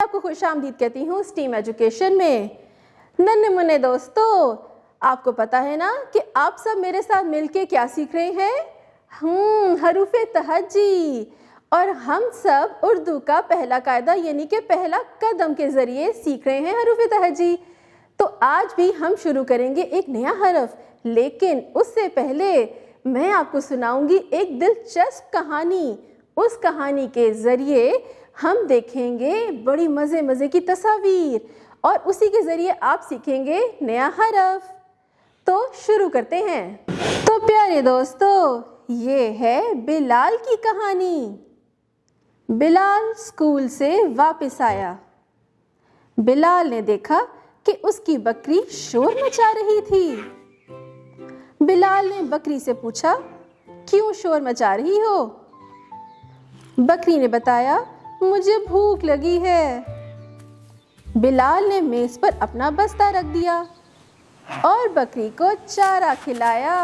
आपको खुश आमदीद कहती हूँ स्टीम एजुकेशन में। नन्हे मुन्ने दोस्तों, आपको पता है ना कि आप सब मेरे साथ मिलके क्या सीख रहे हैं? हरूफे तहज्जी। और हम सब उर्दू का पहला कायदा यानी कि पहला कदम के ज़रिए सीख रहे हैं हरूफे तहज्जी। तो आज भी हम शुरू करेंगे एक नया हरफ, लेकिन उससे पहले मैं आपको सुनाऊंगी एक दिलचस्प कहानी। उस कहानी के ज़रिए हम देखेंगे बड़ी मज़े की तस्वीर और उसी के ज़रिए आप सीखेंगे नया हरफ। तो शुरू करते हैं। तो प्यारे दोस्तों, ये है बिलाल की कहानी। बिलाल स्कूल से वापस आया। बिलाल ने देखा कि उसकी बकरी शोर मचा रही थी। बिलाल ने बकरी से पूछा, क्यों शोर मचा रही हो? बकरी ने बताया, मुझे भूख लगी है। बिलाल ने मेज़ पर अपना बस्ता रख दिया और बकरी को चारा खिलाया।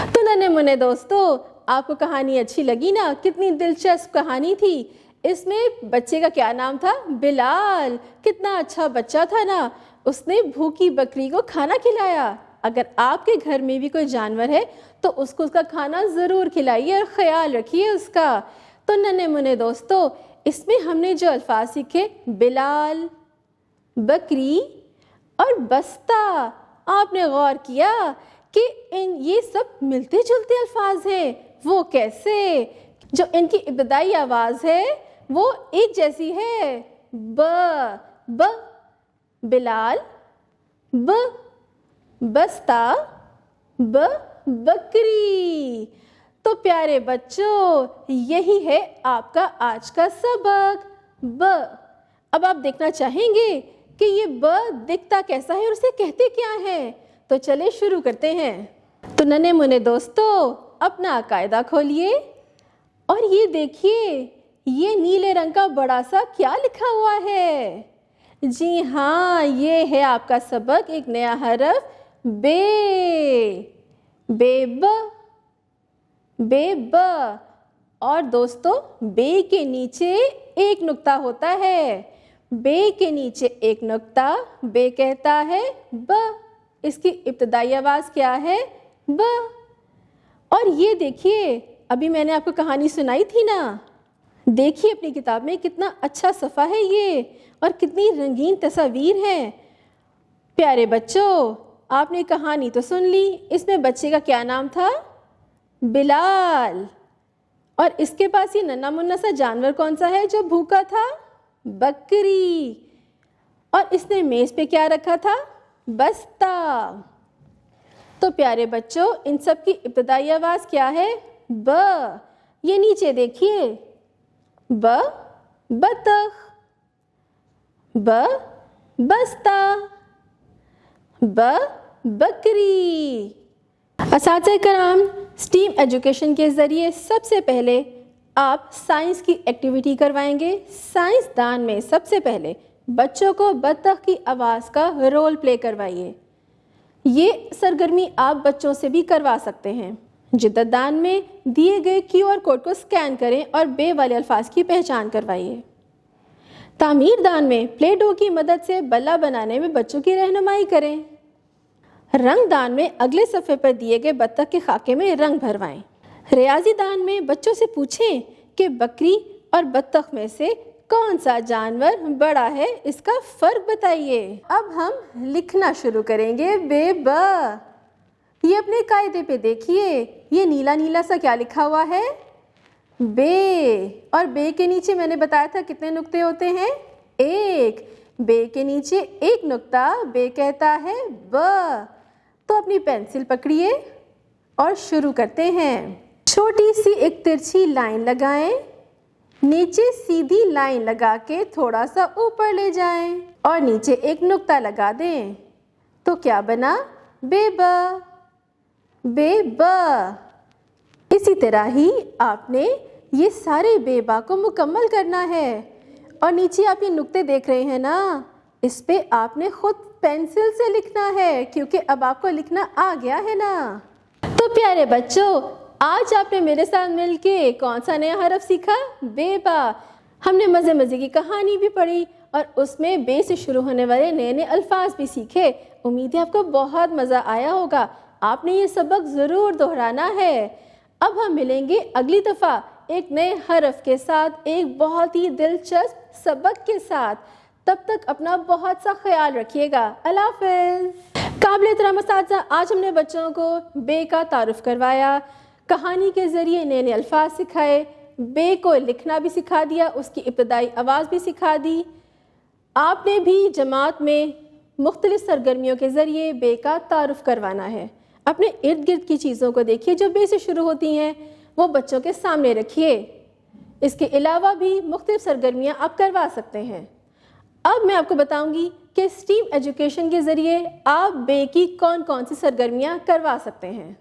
तो नन्हे मुन्ने दोस्तों, आपको कहानी अच्छी लगी ना? कितनी दिलचस्प कहानी थी। इसमें बच्चे का क्या नाम था? बिलाल। कितना अच्छा बच्चा था ना, उसने भूखी बकरी को खाना खिलाया। अगर आपके घर में भी कोई जानवर है तो उसको उसका खाना ज़रूर खिलाइए और ख़याल रखिए उसका। तो नन्हे मुन्ने दोस्तों, इसमें हमने जो अल्फाज सीखे, बिलाल, बकरी और बस्ता, आपने गौर किया कि ये सब मिलते जुलते अल्फाज हैं। वो कैसे? जो इनकी इब्तदाई आवाज़ है वो एक जैसी है। ब बिलाल, ब बस्ता, ब बकरी। तो प्यारे बच्चों, यही है आपका आज का सबक, ब। अब आप देखना चाहेंगे कि ये ब दिखता कैसा है और उसे कहते क्या है। तो चले शुरू करते हैं। तो नन्हे मुन्ने दोस्तों, अपना कायदा खोलिए और ये देखिए, ये नीले रंग का बड़ा सा क्या लिखा हुआ है? जी हाँ, ये है आपका सबक, एक नया हरफ बे। Babe, babe. और दोस्तों, बे के नीचे एक नुक्ता होता है। बे के नीचे एक नुक्ता, बे कहता है ब। इसकी इब्तदाई आवाज़ क्या है? ब। और ये देखिए, अभी मैंने आपको कहानी सुनाई थी ना, देखिए अपनी किताब में कितना अच्छा सफ़ा है ये और कितनी रंगीन तस्वीर हैं। प्यारे बच्चों, आपने कहानी तो सुन ली। इसमें बच्चे का क्या नाम था? बिलाल। और इसके पास ये नन्हा मुन्ना सा जानवर कौन सा है जो भूखा था? बकरी। और इसने मेज़ पे क्या रखा था? बस्ता। तो प्यारे बच्चों, इन सब की इब्तदाई आवाज़ क्या है? ब। ये नीचे देखिए, ब बतख, ब बस्ता, ब बकरी। असातिज़ा कराम, स्टीम एजुकेशन के ज़रिए सबसे पहले आप साइंस की एक्टिविटी करवाएंगे। साइंसदान में सबसे पहले बच्चों को बतख की आवाज़ का रोल प्ले करवाइए। ये सरगर्मी आप बच्चों से भी करवा सकते हैं। जिद्दतदान में दिए गए QR कोड को स्कैन करें और बे वाले अल्फाज की पहचान करवाइए। तामीरदान में प्ले डो की मदद से बल्ला बनाने में बच्चों की रहनुमाई करें। रंगदान में अगले सफ़े पर दिए गए बत्तख के खाके में रंग भरवाएं। रियाजी दान में बच्चों से पूछें कि बकरी और बत्तख में से कौन सा जानवर बड़ा है, इसका फ़र्क बताइए। अब हम लिखना शुरू करेंगे बे ब। ये अपने कायदे पे देखिए, ये नीला नीला सा क्या लिखा हुआ है? बे। और बे के नीचे मैंने बताया था कितने नुक्ते होते हैं? एक। बे के नीचे एक नुक्ता, बे कहता है ब। तो अपनी पेंसिल पकड़िए और शुरू करते हैं। छोटी सी एक तिरछी लाइन लगाएं, नीचे सीधी लाइन लगा के थोड़ा सा ऊपर ले जाएं और नीचे एक नुक्ता लगा दें। तो क्या बना? बेब, बेब। इसी तरह ही आपने ये सारे बेबा को मुकम्मल करना है। और नीचे आप ये नुक्ते देख रहे हैं ना, इस पे आपने खुद पेंसिल से लिखना है, क्योंकि अब आपको लिखना आ गया है ना। तो प्यारे बच्चों, आज आपने मेरे साथ मिलके कौन सा नया हरफ सीखा? बेबा। ہم نے مزے مزے کی کہانی بھی پڑھی اور اس میں بے سے شروع ہونے والے نئے نئے الفاظ بھی سیکھے۔ امید ہے آپ کو بہت مزہ آیا ہوگا، آپ نے یہ سبق ضرور دہرانا ہے۔ اب ہم ملیں گے اگلی دفعہ ایک نئے حرف کے ساتھ، ایک بہت ہی دلچسپ سبق کے ساتھ۔ تب تک اپنا بہت سا خیال رکھیے گا۔ اللہ حافظ۔ قابل احترام اساتذہ، آج ہم نے بچوں کو بے کا تعارف کروایا، کہانی کے ذریعے نئے نئے الفاظ سکھائے، بے کو لکھنا بھی سکھا دیا، اس کی ابتدائی آواز بھی سکھا دی۔ آپ نے بھی جماعت میں مختلف سرگرمیوں کے ذریعے بے کا تعارف کروانا ہے۔ اپنے ارد گرد کی چیزوں کو دیکھیے جو بے سے شروع ہوتی ہیں، وہ بچوں کے سامنے رکھیے۔ اس کے علاوہ بھی مختلف سرگرمیاں آپ کروا سکتے ہیں۔ اب میں آپ کو بتاؤں گی کہ اسٹیم ایجوکیشن کے ذریعے آپ بے کی کون کون سی سرگرمیاں کروا سکتے ہیں۔